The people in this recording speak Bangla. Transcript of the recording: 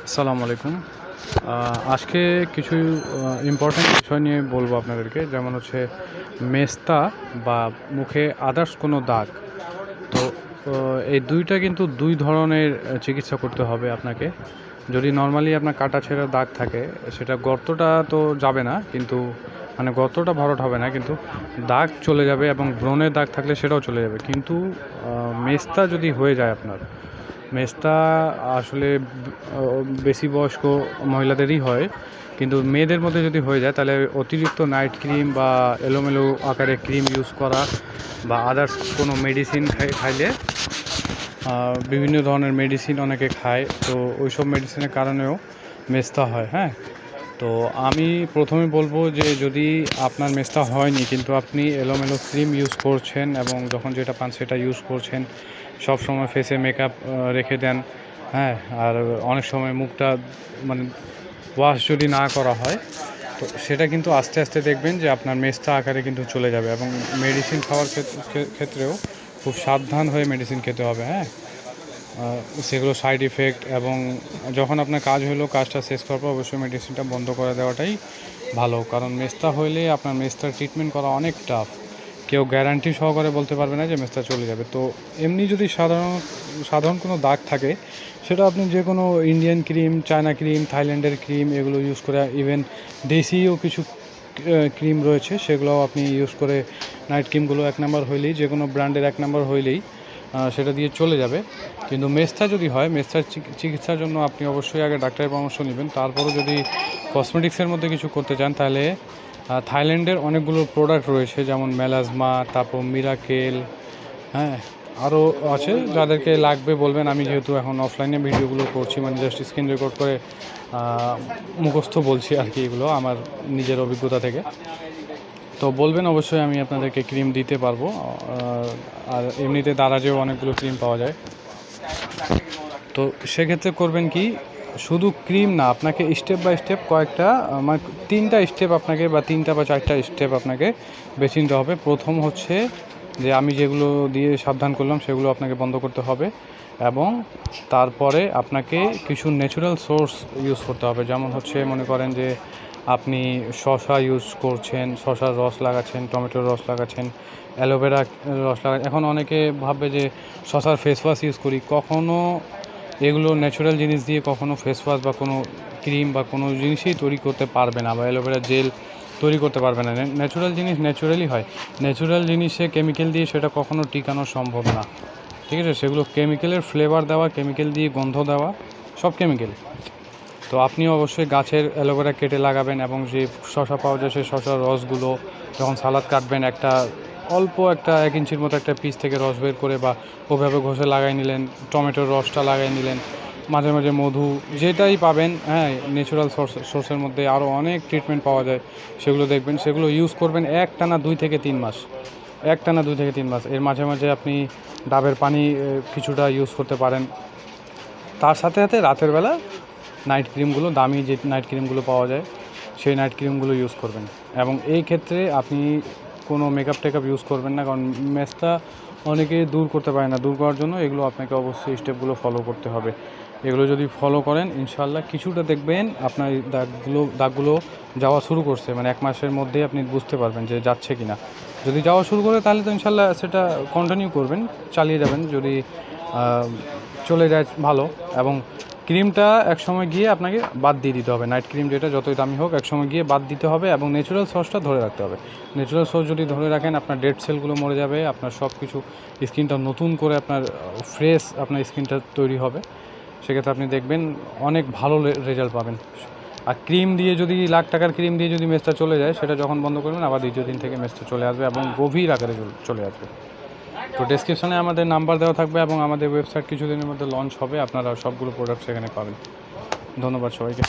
আসসালামু আলাইকুম। আজকে কিছু ইম্পর্ট্যান্ট বিষয় নিয়ে বলবো আপনাদেরকে, যেমন হচ্ছে মেস্তা বা মুখে আদার্স কোনো দাগ। তো এই দুইটা কিন্তু দুই ধরনের চিকিৎসা করতে হবে আপনাকে। যদি নর্মালি আপনার কাটা ছেঁড়া দাগ থাকে, সেটা গর্তটা তো যাবে না, কিন্তু মানে গর্তটা ভরাট হবে না, কিন্তু দাগ চলে যাবে, এবং ব্রণের দাগ থাকলে সেটাও চলে যাবে। কিন্তু মেস্তা যদি হয়ে যায় আপনার, মেস্তা আসলে বেশি বয়স্ক মহিলাদেরই হয়, কিন্তু মেয়েদের মধ্যে যদি হয়ে যায় তাহলে অতিরিক্ত নাইট ক্রিম বা এলোমেলো আকারে ক্রিম ইউজ করা বা আদার্স কোনো মেডিসিন খাইলে, বিভিন্ন ধরনের মেডিসিন অনেকে খায়, তো ওইসব মেডিসিনের কারণেও মেস্তা হয়। হ্যাঁ, তো আমি প্রথমে বলবো যে যদি আপনার মেস্তা হয়নি কিন্তু আপনি এলোমেলো ক্রিম ইউজ করছেন এবং যখন যেটা পান সেটা ইউজ করছেন, সব সময় ফেসে মেকআপ রেখে দেন, হ্যাঁ, আর অনেক সময় মুখটা মানে ওয়াশ যদি না করা হয়, তো সেটা কিন্তু আস্তে আস্তে দেখবেন যে আপনার মেস্তা আকারে কিন্তু চলে যাবে। এবং মেডিসিন খাওয়ার ক্ষেত্রেও খুব সাবধান হয়ে মেডিসিন খেতে হবে। হ্যাঁ, সেগুলো সাইড ইফেক্ট, এবং যখন আপনার কাজ হলো কাজটা শেষ করার পর অবশ্যই মেডিসিনটা বন্ধ করে দেওয়াটাই ভালো, কারণ মেস্তা হইলে আপনার মেস্তার ট্রিটমেন্ট করা অনেক টাফ। কেউ গ্যারান্টি সহকারে বলতে পারবে না যে মেস্তা চলে যাবে। তো এমনি যদি সাধারণ কোনো দাগ থাকে, সেটা আপনি যে কোনো ইন্ডিয়ান ক্রিম, চায়না ক্রিম, থাইল্যান্ডের ক্রিম এগুলো ইউজ করে, ইভেন দেশীয় কিছু ক্রিম রয়েছে সেগুলোও আপনি ইউজ করে, নাইট ক্রিমগুলো 1 নাম্বার হইলেই, যে কোনো ব্র্যান্ডের 1 নাম্বার হইলেই সেটা দিয়ে চলে যাবে। কিন্তু মেস্তা যদি হয়, মেস্তার চিকিৎসার জন্য আপনি অবশ্যই আগে ডাক্তারের পরামর্শ নেবেন। তারপরও যদি কসমেটিক্সের মধ্যে কিছু করতে চান, তাহলে থাইল্যান্ডের অনেকগুলো প্রোডাক্ট রয়েছে, যেমন মেলাজমা, তারপর মিরাকেল, হ্যাঁ, আরও আছে। যাদেরকে লাগবে বলবেন। আমি যেহেতু এখন অফলাইনে ভিডিওগুলো করছি, মানে জাস্ট স্ক্রিন রেকর্ড করে মুখস্থ বলছি আর কি, এগুলো আমার নিজের অভিজ্ঞতা থেকে। তো বলবেন, অবশ্যই আমি আপনাদেরকে ক্রিম দিতে পারবো। আর এমনিতে দারাজেও অনেকগুলো ক্রিম পাওয়া যায়। তো সেক্ষেত্রে করবেন কি, শুধু ক্রিম না, আপনাকে স্টেপ বাই স্টেপ কয়েকটা, মানে 3টা স্টেপ আপনাকে, বা 3টা বা 4টা স্টেপ আপনাকে বেছে নিতে হবে। প্রথম হচ্ছে যে আমি যেগুলো দিয়ে সাবধান করলাম সেগুলো আপনাকে বন্ধ করতে হবে, এবং তারপরে আপনাকে কিছু ন্যাচারাল সোর্স ইউজ করতে হবে। যেমন হচ্ছে, মনে করেন যে আপনি শসা ইউজ করছেন, শসার রস লাগাচ্ছেন, টমেটোর রস লাগাচ্ছেন, অ্যালোভেরা রস লাগাচ্ছেন। এখন অনেকে ভাববে যে শসার ফেস ওয়াশ ইউজ করি, কখনও এগুলো ন্যাচারাল জিনিস দিয়ে কখনো ফেস ওয়াশ বা কোনো ক্রিম বা কোনো জিনিসই তৈরি করতে পারবে না, বা অ্যালোভেরা জেল তৈরি করতে পারবে না। ন্যাচারাল জিনিস ন্যাচারালি হয়। ন্যাচারাল জিনিসে কেমিক্যাল দিয়ে সেটা কখনো টিকানো সম্ভব না। ঠিক আছে, সেগুলো কেমিক্যালের ফ্লেভার দেওয়া, কেমিক্যাল দিয়ে গন্ধ দেওয়া, সব কেমিক্যাল। তো আপনিও অবশ্যই গাছের অ্যালোভেরা কেটে লাগাবেন, এবং যে শসা পাওয়া যায় সেই শসার রসগুলো যখন সালাদ কাটবেন, অল্প একটা 1 ইঞ্চির মতো একটা পিস থেকে রস বের করে বা ওভাবে ঘষে লাগাই নিলেন, টমেটোর রসটা লাগাই নিলেন, মাঝে মাঝে মধু, যেটাই পাবেন, হ্যাঁ, ন্যাচারাল সোর্সের মধ্যে আরও অনেক ট্রিটমেন্ট পাওয়া যায়, সেগুলো দেখবেন, সেগুলো ইউজ করবেন একটানা 2 থেকে 3 মাস। একটানা 2 থেকে 3 মাস। এর মাঝে মাঝে আপনি ডাবের পানি কিছুটা ইউজ করতে পারেন। তার সাথে সাথে রাতের বেলা নাইট ক্রিমগুলো, দামি যে নাইট ক্রিমগুলো পাওয়া যায় সেই নাইট ক্রিমগুলো ইউজ করবেন। এবং এই ক্ষেত্রে আপনি কোনো মেকআপ টেকআপ ইউজ করবেন না, কারণ মেস্তা অনেকে দূর করতে পারে না। দূর করার জন্য এগুলো আপনাকে অবশ্যই স্টেপগুলো ফলো করতে হবে। এগুলো যদি ফলো করেন, ইনশাল্লাহ কিছুটা দেখবেন আপনার দাগগুলো যাওয়া শুরু করছে, মানে 1 মাসের মধ্যেই আপনি বুঝতে পারবেন যে যাচ্ছে কি না। যদি যাওয়া শুরু করে তাহলে তো ইনশাল্লাহ সেটা কন্টিনিউ করবেন, চালিয়ে যাবেন। যদি চলে যায় ভালো। এবং ক্রিমটা একসময় গিয়ে আপনাকে বাদ দিয়ে দিতে হবে। নাইট ক্রিম যেটা যতই দামি হোক, একসময় গিয়ে বাদ দিতে হবে, এবং ন্যাচারাল সসটা ধরে রাখতে হবে। ন্যাচারাল সস যদি ধরে রাখেন, আপনার ডেড সেলগুলো মরে যাবে, আপনার সব কিছু, স্কিনটা নতুন করে আপনার ফ্রেশ আপনার স্কিনটা তৈরি হবে। সেক্ষেত্রে আপনি দেখবেন অনেক ভালো রেজাল্ট পাবেন। আর ক্রিম দিয়ে যদি, লাখ টাকার ক্রিম দিয়ে যদি মেস্তা চলে যায়, সেটা যখন বন্ধ করবেন আবার দ্বিতীয় দিন থেকে মেস্তা চলে আসবে, এবং গভীর আকারে চলে আসবে। তো ডেসক্রিপশনে আমাদের নাম্বার দেওয়া থাকবে, এবং আমাদের ওয়েবসাইট কিছুদিনের মধ্যে লঞ্চ হবে, আপনারা সবগুলো প্রোডাক্ট সেখানে পাবেন। ধন্যবাদ সবাইকে।